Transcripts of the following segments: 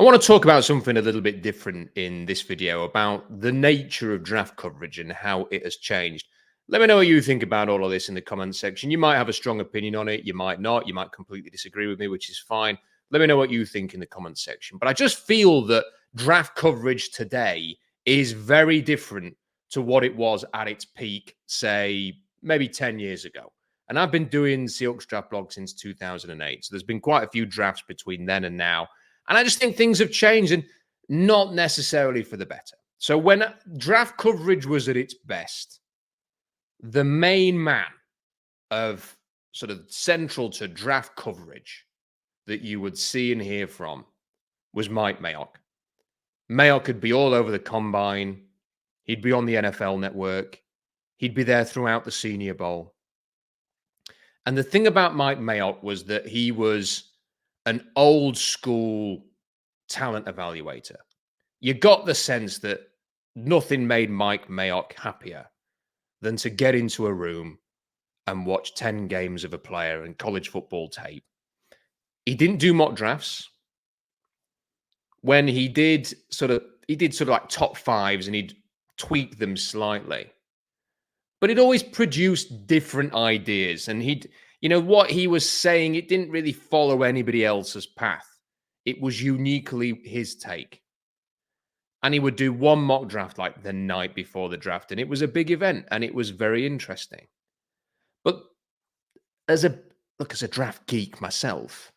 I want to talk about something a little bit different in this video about the nature of draft coverage and how it has changed. Let me know what you think about all of this in the comments section. You might have a strong opinion on it. You might not. You might completely disagree with me, which is fine. Let me know what you think in the comments section. But I just feel that draft coverage today is very different to what it was at its peak, say, maybe 10 years ago. And I've been doing Seahawks draft blog since 2008. So there's been quite a few drafts between then and now. And I just think things have changed and not necessarily for the better. So when draft coverage was at its best, the main man of sort of central to draft coverage that you would see and hear from was Mike Mayock. Mayock could be all over the combine. He'd be on the NFL network. He'd be there throughout the Senior Bowl. And the thing about Mike Mayock was that he was an old school talent evaluator. You got the sense that nothing made Mike Mayock happier than to get into a room and watch 10 games of a player and college football tape. He didn't do mock drafts. When he did sort of like top fives and he'd tweak them slightly. But it always produced different ideas. And what he was saying, it didn't really follow anybody else's path. It was uniquely his take. And he would do one mock draft like the night before the draft. And it was a big event and it was very interesting. But as a draft geek myself,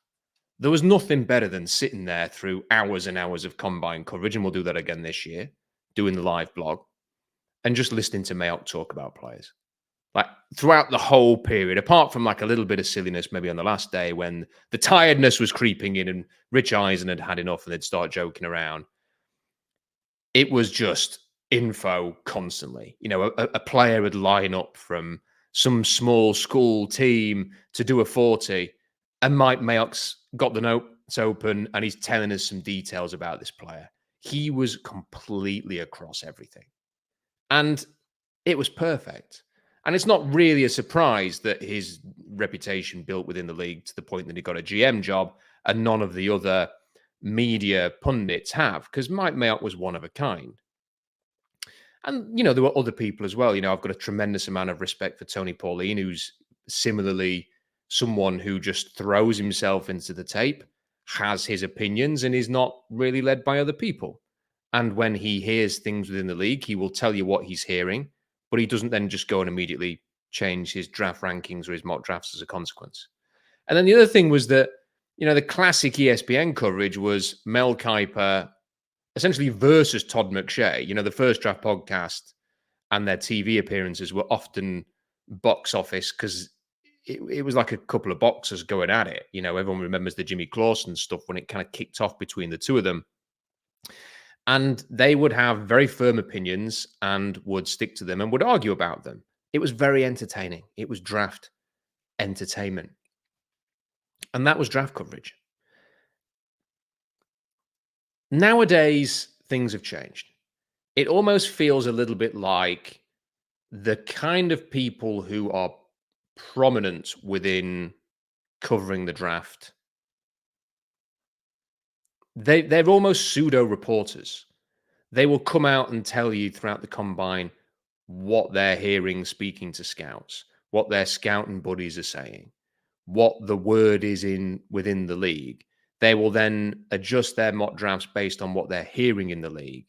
there was nothing better than sitting there through hours and hours of combine coverage. And we'll do that again this year, doing the live blog and just listening to Mayock talk about players. Like throughout the whole period, apart from like a little bit of silliness, maybe on the last day when the tiredness was creeping in and Rich Eisen had had enough and they'd start joking around. It was just info constantly. A player would line up from some small school team to do a 40 and Mike Mayock's got the notes open and he's telling us some details about this player. He was completely across everything. And it was perfect. And it's not really a surprise that his reputation built within the league to the point that he got a GM job and none of the other media pundits have, because Mike Mayock was one of a kind. And, there were other people as well. I've got a tremendous amount of respect for Tony Pauline, who's similarly someone who just throws himself into the tape, has his opinions, and is not really led by other people. And when he hears things within the league, he will tell you what he's hearing, but he doesn't then just go and immediately change his draft rankings or his mock drafts as a consequence. And then the other thing was that, the classic ESPN coverage was Mel Kiper essentially versus Todd McShay. The First Draft podcast and their TV appearances were often box office because it was like a couple of boxers going at it. Everyone remembers the Jimmy Clausen stuff when it kind of kicked off between the two of them. And they would have very firm opinions and would stick to them and would argue about them. It was very entertaining. It was draft entertainment. And that was draft coverage. Nowadays, things have changed. It almost feels a little bit like the kind of people who are prominent within covering the draft. They're almost pseudo reporters. They will come out and tell you throughout the combine what they're hearing speaking to scouts, what their scouting buddies are saying, what the word is within the league. They will then adjust their mock drafts based on what they're hearing in the league.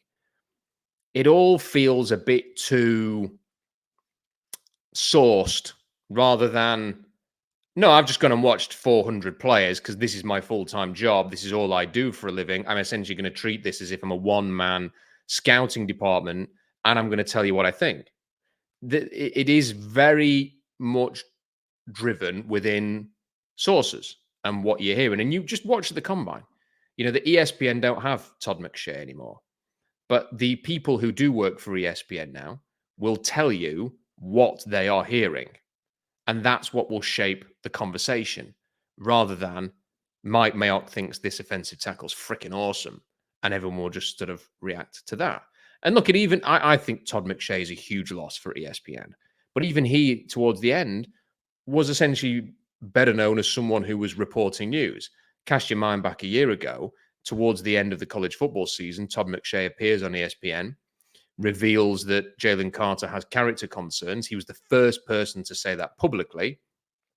It all feels a bit too sourced rather than, no, I've just gone and watched 400 players because this is my full-time job. This is all I do for a living. I'm essentially going to treat this as if I'm a one-man scouting department and I'm going to tell you what I think. It is very much driven within sources and what you're hearing. And you just watch the combine. The ESPN don't have Todd McShay anymore. But the people who do work for ESPN now will tell you what they are hearing. And that's what will shape the conversation rather than Mike Mayock thinks this offensive tackle's freaking awesome. And everyone will just sort of react to that. And look, I think Todd McShay is a huge loss for ESPN. But even he, towards the end, was essentially better known as someone who was reporting news. Cast your mind back a year ago, towards the end of the college football season, Todd McShay appears on ESPN, reveals that Jalen Carter has character concerns. He was the first person to say that publicly.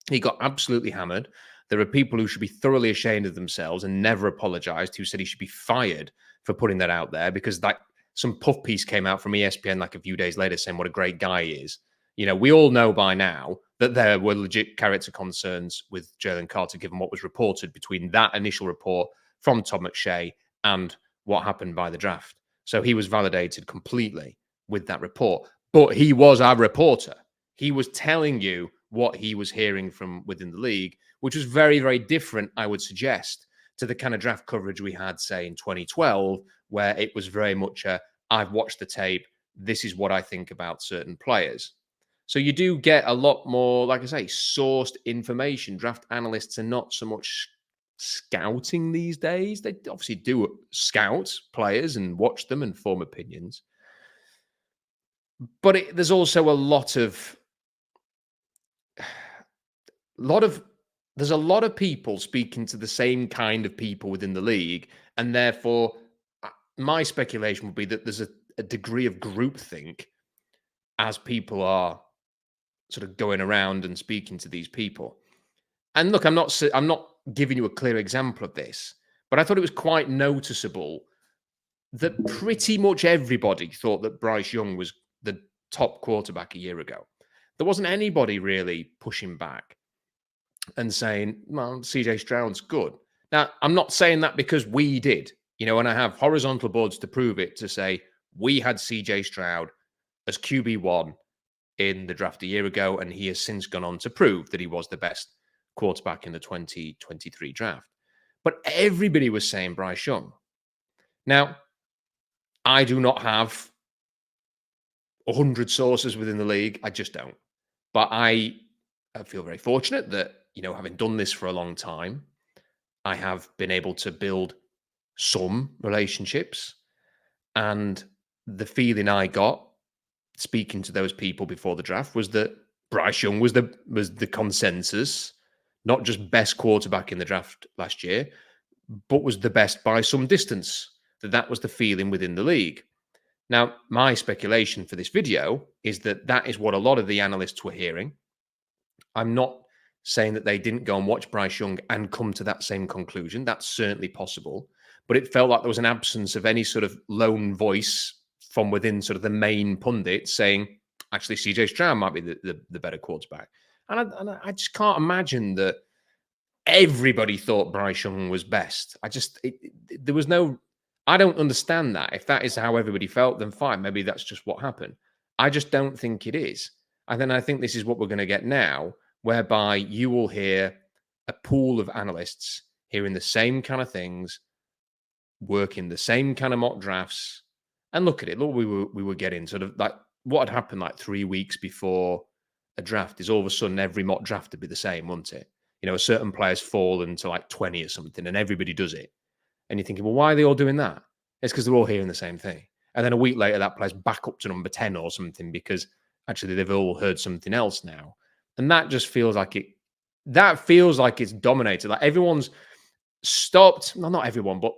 He got absolutely hammered. There are people who should be thoroughly ashamed of themselves and never apologized, who said he should be fired for putting that out there, because like some puff piece came out from ESPN like a few days later saying what a great guy he is. You know, we all know by now that there were legit character concerns with Jalen Carter, given what was reported between that initial report from Todd McShay and what happened by the draft. So he was validated completely with that report. But he was our reporter. He was telling you what he was hearing from within the league, which was very, very different, I would suggest, to the kind of draft coverage we had, say, in 2012, where it was very much a, I've watched the tape, this is what I think about certain players. So you do get a lot more, like I say, sourced information. Draft analysts are not so much scouting these days. They obviously do scout players and watch them and form opinions. But there's also there's a lot of people speaking to the same kind of people within the league, and therefore my speculation would be that there's a degree of groupthink as people are sort of going around and speaking to these people. And look, I'm not giving you a clear example of this, but I thought it was quite noticeable that pretty much everybody thought that Bryce Young was the top quarterback a year ago. There wasn't anybody really pushing back and saying, well, CJ Stroud's good. Now, I'm not saying that because we did, and I have horizontal boards to prove it, to say we had CJ Stroud as QB1 in the draft a year ago, and he has since gone on to prove that he was the best quarterback in the 2023 draft. But everybody was saying Bryce Young. Now, I do not have 100 sources within the league. I just don't. But I feel very fortunate that, having done this for a long time, I have been able to build some relationships. And the feeling I got speaking to those people before the draft was that Bryce Young was the consensus, not just best quarterback in the draft last year, but was the best by some distance. That was the feeling within the league. Now, my speculation for this video is that is what a lot of the analysts were hearing. I'm not saying that they didn't go and watch Bryce Young and come to that same conclusion. That's certainly possible. But it felt like there was an absence of any sort of lone voice from within sort of the main pundits saying, actually, CJ Stroud might be the better quarterback. And I just can't imagine that everybody thought Bryce Young was best. There was no, I don't understand that. If that is how everybody felt, then fine. Maybe that's just what happened. I just don't think it is. And then I think this is what we're going to get now, whereby you will hear a pool of analysts hearing the same kind of things, working the same kind of mock drafts. And look at it. Look, we were getting sort of like what had happened like 3 weeks before a draft is all of a sudden every mock draft would be the same, wouldn't it? A certain players fall into like 20 or something and everybody does it. And you're thinking, well, why are they all doing that? It's because they're all hearing the same thing. And then a week later, that player's back up to number 10 or something because actually they've all heard something else now. And that just feels like it's dominated. Like everyone's stopped, well, not everyone, but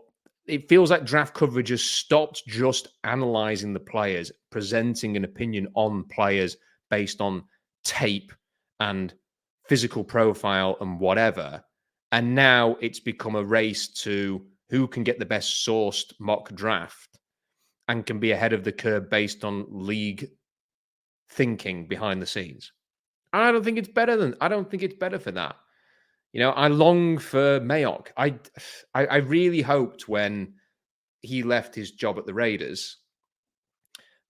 it feels like draft coverage has stopped just analyzing the players, presenting an opinion on players based on tape and physical profile and whatever. And now it's become a race to who can get the best sourced mock draft and can be ahead of the curve based on league thinking behind the scenes. I don't think it's better for that. I long for Mayock. I really hoped when he left his job at the Raiders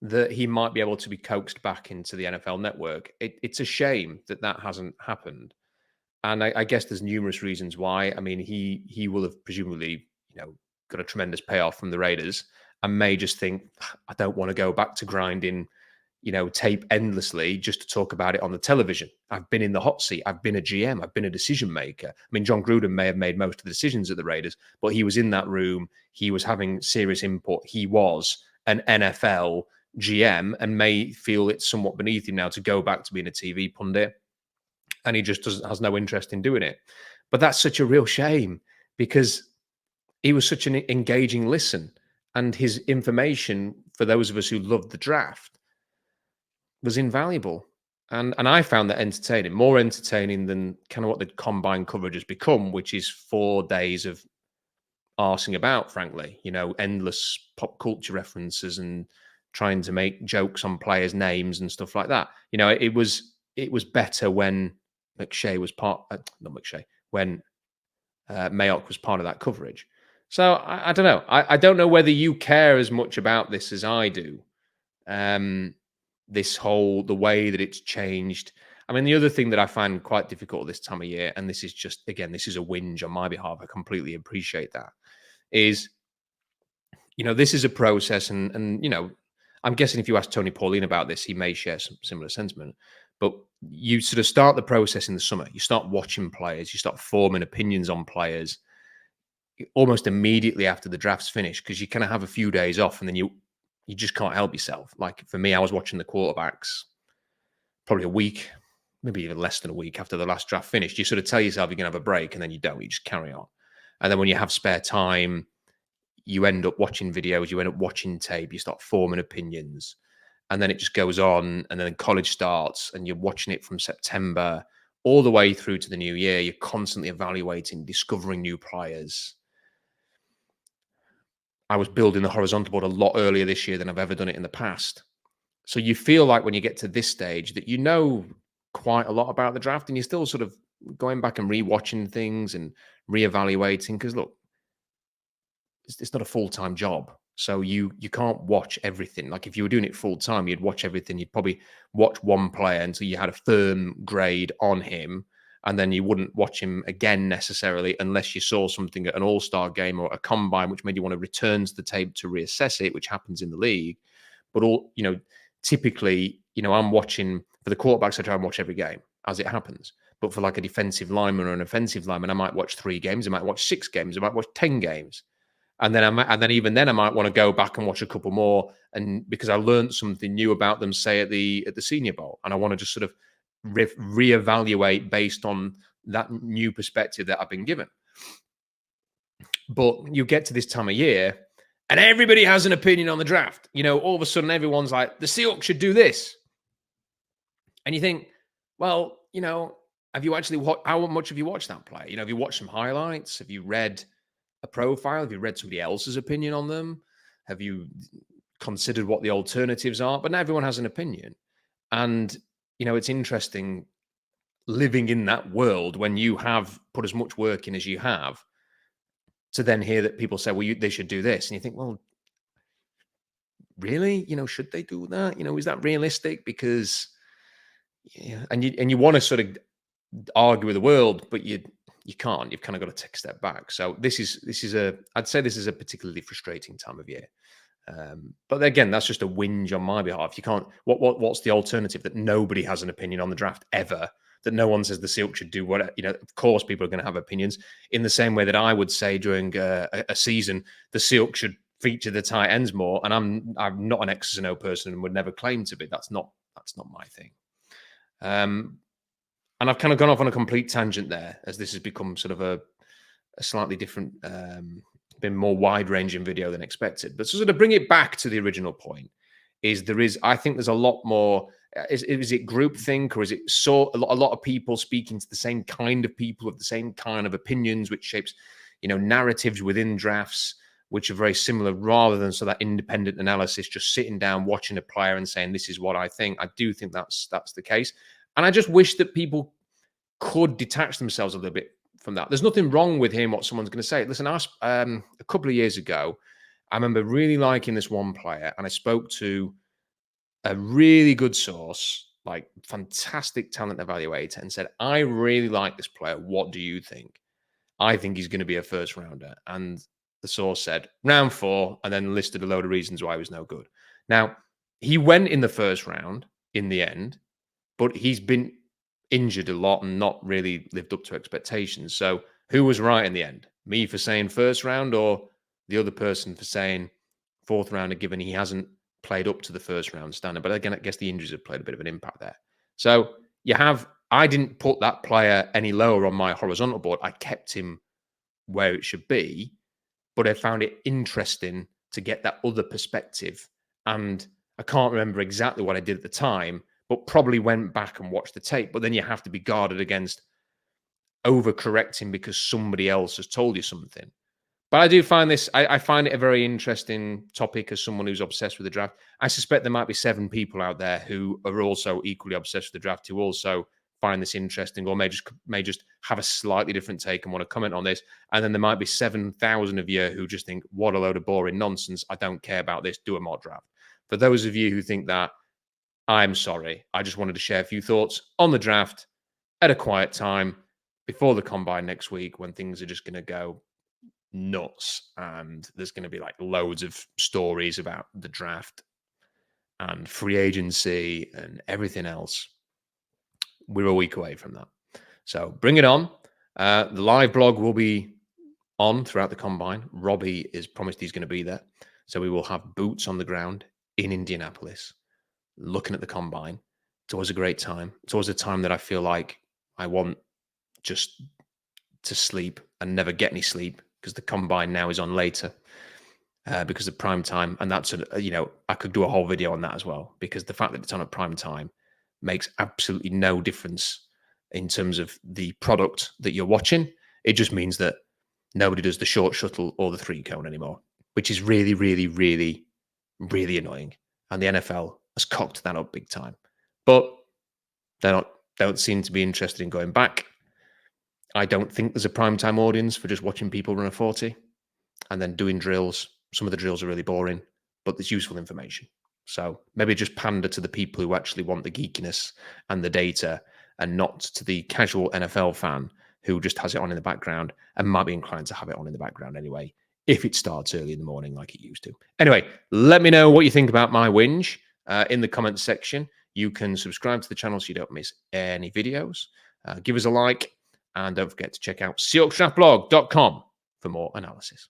that he might be able to be coaxed back into the NFL Network. It's a shame that hasn't happened. And I guess there's numerous reasons why. I mean, he will have presumably, got a tremendous payoff from the Raiders and may just think, I don't want to go back to grinding, tape endlessly just to talk about it on the television. I've been in the hot seat. I've been a GM. I've been a decision maker. I mean, John Gruden may have made most of the decisions at the Raiders, but he was in that room. He was having serious input. He was an NFL GM and may feel it's somewhat beneath him now to go back to being a TV pundit. And he just has no interest in doing it. But that's such a real shame because he was such an engaging listen, and his information for those of us who loved the draft was invaluable. And I found that entertaining, more entertaining than kind of what the combine coverage has become, which is 4 days of arsing about, frankly, endless pop culture references and trying to make jokes on players' names and stuff like that. It was better when McShay was not McShay, when Mayock was part of that coverage. So I don't know. I don't know whether you care as much about this as I do. The way that it's changed. I mean, the other thing that I find quite difficult this time of year, and this is just, again, this is a whinge on my behalf. I completely appreciate that. Is this is a process, and I'm guessing if you ask Tony Pauline about this, he may share some similar sentiment. But you sort of start the process in the summer. You start watching players. You start forming opinions on players almost immediately after the draft's finished, because you kind of have a few days off, and then you just can't help yourself. Like for me, I was watching the quarterbacks probably a week, maybe even less than a week after the last draft finished. You sort of tell yourself you're going to have a break, and then you don't. You just carry on. And then when you have spare time, you end up watching videos, you end up watching tape, you start forming opinions, and then it just goes on. And then college starts, and you're watching it from September all the way through to the new year. You're constantly evaluating, discovering new players. I was building the horizontal board a lot earlier this year than I've ever done it in the past. So you feel like when you get to this stage that you know quite a lot about the draft, and you're still sort of going back and rewatching things and reevaluating. Because look, it's not a full-time job, so you can't watch everything. Like if you were doing it full-time, you'd watch everything. You'd probably watch one player until you had a firm grade on him, and then you wouldn't watch him again necessarily unless you saw something at an all-star game or a combine which made you want to return to the tape to reassess it, which happens in the league. But typically, I'm watching for the quarterbacks. I try and watch every game as it happens. But for like a defensive lineman or an offensive lineman, I might watch 3 games. I might watch 6 games. I might watch 10 games. And then even then I might want to go back and watch a couple more, and because I learned something new about them, say at the Senior Bowl, and I want to just sort of reevaluate based on that new perspective that I've been given. But you get to this time of year, and everybody has an opinion on the draft. All of a sudden, everyone's like, the Seahawks should do this, and you think, well, have you actually how much have you watched that play? Have you watched some highlights? Have you read a profile? Have you read somebody else's opinion on them? Have you considered what the alternatives are? But now everyone has an opinion. And, it's interesting living in that world when you have put as much work in as you have, to then hear that people say, well, they should do this. And you think, well, really? Should they do that? Is that realistic? Because, and you want to sort of argue with the world, but you can't. You've kind of got to take a step back. So I'd say this is a particularly frustrating time of year. But again, that's just a whinge on my behalf. You can't. What's the alternative? That nobody has an opinion on the draft ever. That no one says the Seahawks should do what. Of course, people are going to have opinions. In the same way that I would say during a season, the Seahawks should feature the tight ends more. And I'm not an X's and O person and would never claim to be. That's not my thing. And I've kind of gone off on a complete tangent there, as this has become sort of a slightly different, been more wide-ranging video than expected. But so sort of bring it back to the original point, I think there's a lot more. Is it groupthink, or is it a lot of people speaking to the same kind of people with the same kind of opinions, which shapes, narratives within drafts, which are very similar, rather than that independent analysis, just sitting down, watching a player and saying, this is what I think. I do think that's the case. And I just wish that people could detach themselves a little bit from that. There's nothing wrong with hearing what someone's going to say. Listen, a couple of years ago, I remember really liking this one player, and I spoke to a really good source, like fantastic talent evaluator, and said, I really like this player. What do you think? I think he's going to be a first rounder. And the source said, round 4, and then listed a load of reasons why he was no good. Now, he went in the first round in the end, but he's been injured a lot and not really lived up to expectations. So who was right in the end? Me for saying first round, or the other person for saying 4th rounder, given he hasn't played up to the first round standard? But again, I guess the injuries have played a bit of an impact there. So I didn't put that player any lower on my horizontal board. I kept him where it should be. but I found it interesting to get that other perspective. And I can't remember exactly what I did at the time, but probably went back and watched the tape. But then you have to be guarded against overcorrecting because somebody else has told you something. But I do find this, I find it a very interesting topic as someone who's obsessed with the draft. I suspect there might be 7 people out there who are also equally obsessed with the draft, who also find this interesting or may just have a slightly different take and want to comment on this. And then there might be 7,000 of you who just think, what a load of boring nonsense. I don't care about this. Do a mock draft. For those of you who think that, I'm sorry. I just wanted to share a few thoughts on the draft at a quiet time before the combine next week when things are just going to go nuts and there's going to be like loads of stories about the draft and free agency and everything else. We're a week away from that. So bring it on. The live blog will be on throughout the combine. Robbie is promised he's going to be there. So we will have boots on the ground in Indianapolis looking at the combine. It's always a great time. It's always a time that I feel like I want just to sleep and never get any sleep because the combine now is on later because of prime time. And that's, I could do a whole video on that as well, because the fact that it's on at prime time makes absolutely no difference in terms of the product that you're watching. It just means that nobody does the short shuttle or the 3-cone anymore, which is really, really, really, really annoying. And the NFL has cocked that up big time. But they don't seem to be interested in going back. I don't think there's a primetime audience for just watching people run a 40 and then doing drills. Some of the drills are really boring, but there's useful information. So maybe just pander to the people who actually want the geekiness and the data, and not to the casual NFL fan who just has it on in the background and might be inclined to have it on in the background anyway, if it starts early in the morning like it used to. Anyway, let me know what you think about my whinge in the comments section. You can subscribe to the channel so you don't miss any videos. Give us a like, and don't forget to check out SeahawksDraftBlog.com for more analysis.